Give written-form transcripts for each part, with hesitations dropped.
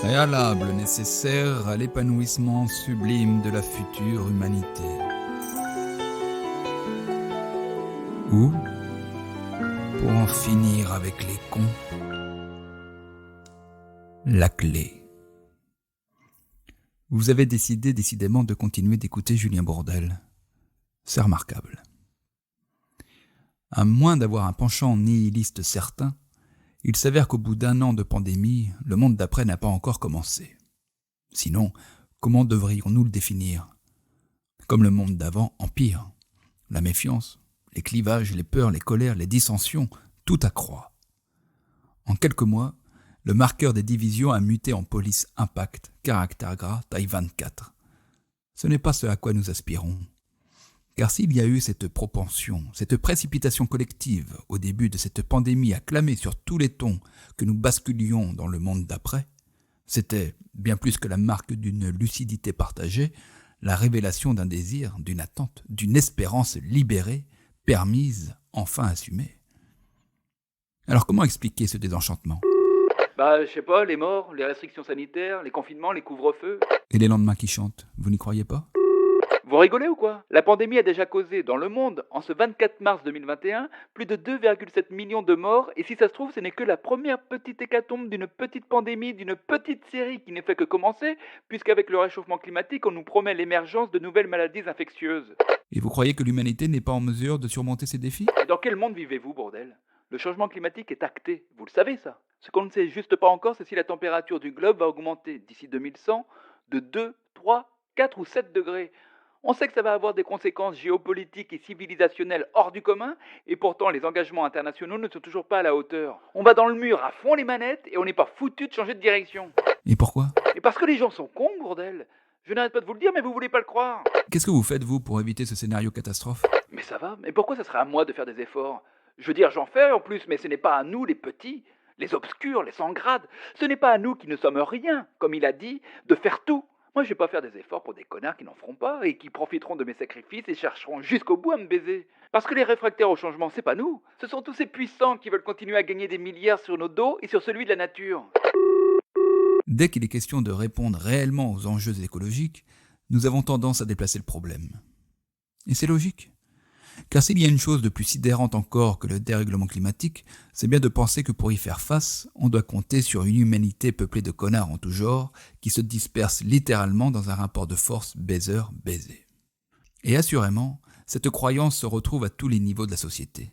préalable nécessaire à l'épanouissement sublime de la future humanité. Ou, pour en finir avec les cons, la clé. Vous avez décidé décidément de continuer d'écouter Julien Bourdelle. C'est remarquable. À moins d'avoir un penchant nihiliste certain, il s'avère qu'au bout d'un an de pandémie, le monde d'après n'a pas encore commencé. Sinon, comment devrions-nous le définir ? Comme le monde d'avant, en pire. La méfiance, les clivages, les peurs, les colères, les dissensions, tout accroît. En quelques mois, le marqueur des divisions a muté en police impact, caractère gras, taille 24. Ce n'est pas ce à quoi nous aspirons. Car s'il y a eu cette propension, cette précipitation collective au début de cette pandémie à clamer sur tous les tons que nous basculions dans le monde d'après, c'était, bien plus que la marque d'une lucidité partagée, la révélation d'un désir, d'une attente, d'une espérance libérée, permise, enfin assumée. Alors comment expliquer ce désenchantement ? Je sais pas, les morts, les restrictions sanitaires, les confinements, les couvre-feux. Et les lendemains qui chantent, vous n'y croyez pas ? Vous rigolez ou quoi ? La pandémie a déjà causé dans le monde, en ce 24 mars 2021, plus de 2,7 millions de morts, et si ça se trouve, ce n'est que la première petite hécatombe d'une petite pandémie, d'une petite série qui n'est fait que commencer, puisqu'avec le réchauffement climatique, on nous promet l'émergence de nouvelles maladies infectieuses. Et vous croyez que l'humanité n'est pas en mesure de surmonter ces défis ? Et dans quel monde vivez-vous, bordel ? Le changement climatique est acté, vous le savez ça. Ce qu'on ne sait juste pas encore, c'est si la température du globe va augmenter d'ici 2100 de 2, 3, 4 ou 7 degrés. On sait que ça va avoir des conséquences géopolitiques et civilisationnelles hors du commun, et pourtant les engagements internationaux ne sont toujours pas à la hauteur. On va dans le mur à fond les manettes et on n'est pas foutu de changer de direction. Et pourquoi ? Et parce que les gens sont cons, bordel. Je n'arrête pas de vous le dire, mais vous voulez pas le croire. Qu'est-ce que vous faites, vous, pour éviter ce scénario catastrophe ? Mais ça va, mais pourquoi ça serait à moi de faire des efforts ? Je veux dire, j'en fais en plus, mais ce n'est pas à nous les petits, les obscurs, les sans grade. Ce n'est pas à nous qui ne sommes rien, comme il a dit, de faire tout. Moi, je vais pas faire des efforts pour des connards qui n'en feront pas et qui profiteront de mes sacrifices et chercheront jusqu'au bout à me baiser. Parce que les réfractaires au changement, c'est pas nous. Ce sont tous ces puissants qui veulent continuer à gagner des milliards sur nos dos et sur celui de la nature. Dès qu'il est question de répondre réellement aux enjeux écologiques, nous avons tendance à déplacer le problème. Et c'est logique. Car s'il y a une chose de plus sidérante encore que le dérèglement climatique, c'est bien de penser que pour y faire face, on doit compter sur une humanité peuplée de connards en tout genre, qui se disperse littéralement dans un rapport de force baiseur-baisé. Et assurément, cette croyance se retrouve à tous les niveaux de la société.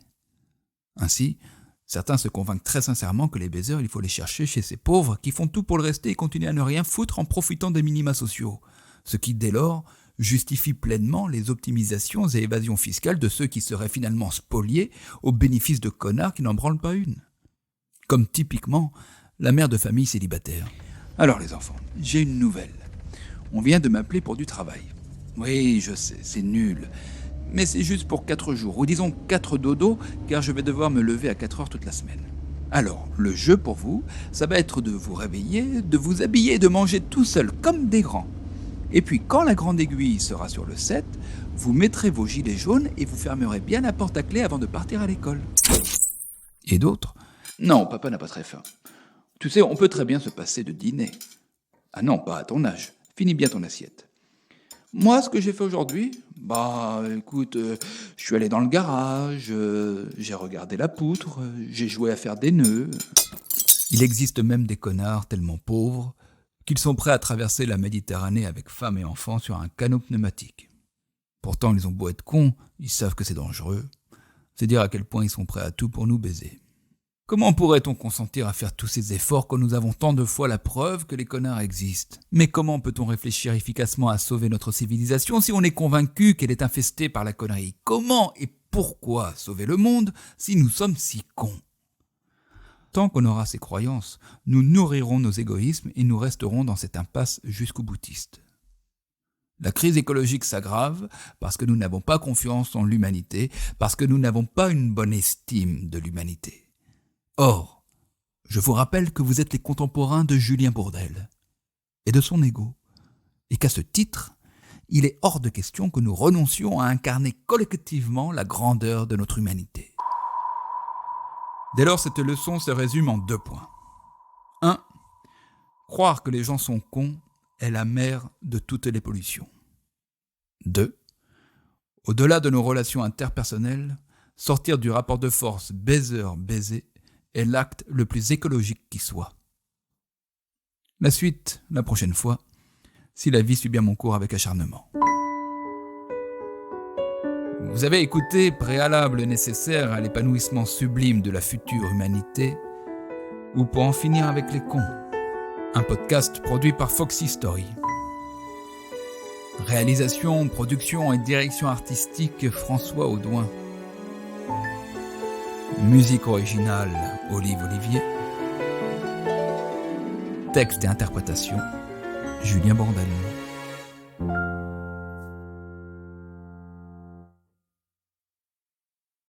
Ainsi, certains se convainquent très sincèrement que les baiseurs, il faut les chercher chez ces pauvres qui font tout pour le rester et continuent à ne rien foutre en profitant des minima sociaux, ce qui, dès lors, justifie pleinement les optimisations et évasions fiscales de ceux qui seraient finalement spoliés au bénéfice de connards qui n'en branlent pas une. Comme typiquement la mère de famille célibataire. Alors les enfants, j'ai une nouvelle. On vient de m'appeler pour du travail. Oui, je sais, c'est nul. Mais c'est juste pour 4 jours, ou disons 4 dodos, car je vais devoir me lever à 4 heures toute la semaine. Alors, le jeu pour vous, ça va être de vous réveiller, de vous habiller et de manger tout seul comme des grands. Et puis, quand la grande aiguille sera sur le 7, vous mettrez vos gilets jaunes et vous fermerez bien la porte à clé avant de partir à l'école. Et d'autres ? Non, papa n'a pas très faim. Tu sais, on peut très bien se passer de dîner. Ah non, pas à ton âge. Finis bien ton assiette. Moi, ce que j'ai fait aujourd'hui, écoute, je suis allé dans le garage, j'ai regardé la poutre, j'ai joué à faire des nœuds. Il existe même des connards tellement pauvres qu'ils sont prêts à traverser la Méditerranée avec femmes et enfants sur un canot pneumatique. Pourtant, ils ont beau être cons, ils savent que c'est dangereux. C'est dire à quel point ils sont prêts à tout pour nous baiser. Comment pourrait-on consentir à faire tous ces efforts quand nous avons tant de fois la preuve que les connards existent ? Mais comment peut-on réfléchir efficacement à sauver notre civilisation si on est convaincu qu'elle est infestée par la connerie ? Comment et pourquoi sauver le monde si nous sommes si cons ? Tant qu'on aura ces croyances, nous nourrirons nos égoïsmes et nous resterons dans cette impasse jusqu'au boutiste. La crise écologique s'aggrave parce que nous n'avons pas confiance en l'humanité, parce que nous n'avons pas une bonne estime de l'humanité. Or, je vous rappelle que vous êtes les contemporains de Julien Bourdelle et de son ego, et qu'à ce titre, il est hors de question que nous renoncions à incarner collectivement la grandeur de notre humanité. Dès lors, cette leçon se résume en 2 points. 1. Croire que les gens sont cons est la mère de toutes les pollutions. 2. Au-delà de nos relations interpersonnelles, sortir du rapport de force baiser-baiser est l'acte le plus écologique qui soit. La suite, la prochaine fois, si la vie suit bien mon cours avec acharnement. Vous avez écouté Préalable nécessaire à l'épanouissement sublime de la future humanité, ou Pour en finir avec les cons, un podcast produit par Foxy Story. Réalisation, production et direction artistique François Audouin. Musique originale Olive Olivier. Texte et interprétation Julien Bordelin.